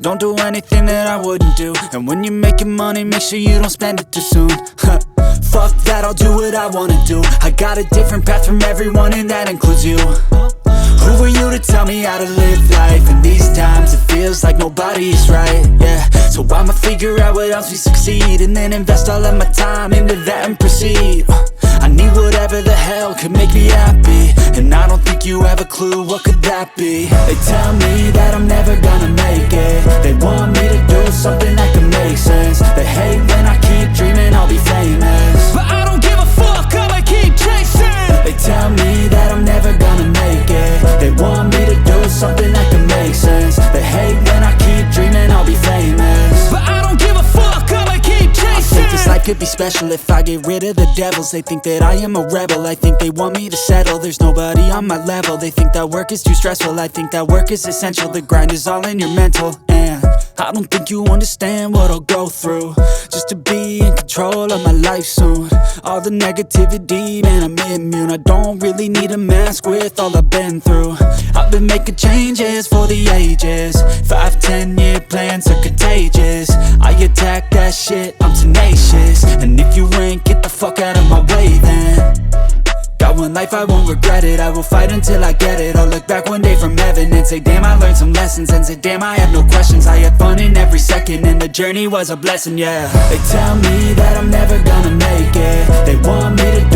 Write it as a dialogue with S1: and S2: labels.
S1: Don't do anything that I wouldn't do. And when you're making money, make sure you don't spend it too soon. Fuck that, I'll do what I wanna do. I got a different path from everyone, and that includes you. Who are you to tell me how to live life? In these times it feels like nobody is right, yeah. So I'ma figure out what else we succeed, and then invest all of my time into that and proceed. I need whatever the hell could make me happy, and I don't think you have a clue what could that be. They tell me that I'm never gonna make it. They want me to do something that can make sense. They hate when I keep dreaming I'll be famous, but I don't give a fuck, I'ma keep chasing. They tell me that I'm never gonna make it. They want me to do something that can make sense. They hate when I keep dreaming I'll be famous, but I don't give a fuck, I'ma keep chasing. I think this life could be special if I get rid of the devils. They think that I am a rebel, I think they want me to settle. There's nobody on my level. They think that work is too stressful, I think that work is essential. The grind is all in your mental, and I don't think you understand what I'll go through just to be in control of my life soon. All the negativity, man, I'm immune. I don't really need a mask with all I've been through. I've been making changes for the ages. 5-10 year plans are contagious. I attack that shit, I'm tenacious. And if you ain't, get the fuck out of my way then. Got one life, I won't regret it. I will fight until I get it. I'll look back one day from heaven and say, damn, I learned some lessons. And say, damn, I had no questions. I had fun in every second, and the journey was a blessing, yeah. They tell me that I'm never gonna make it. They want me to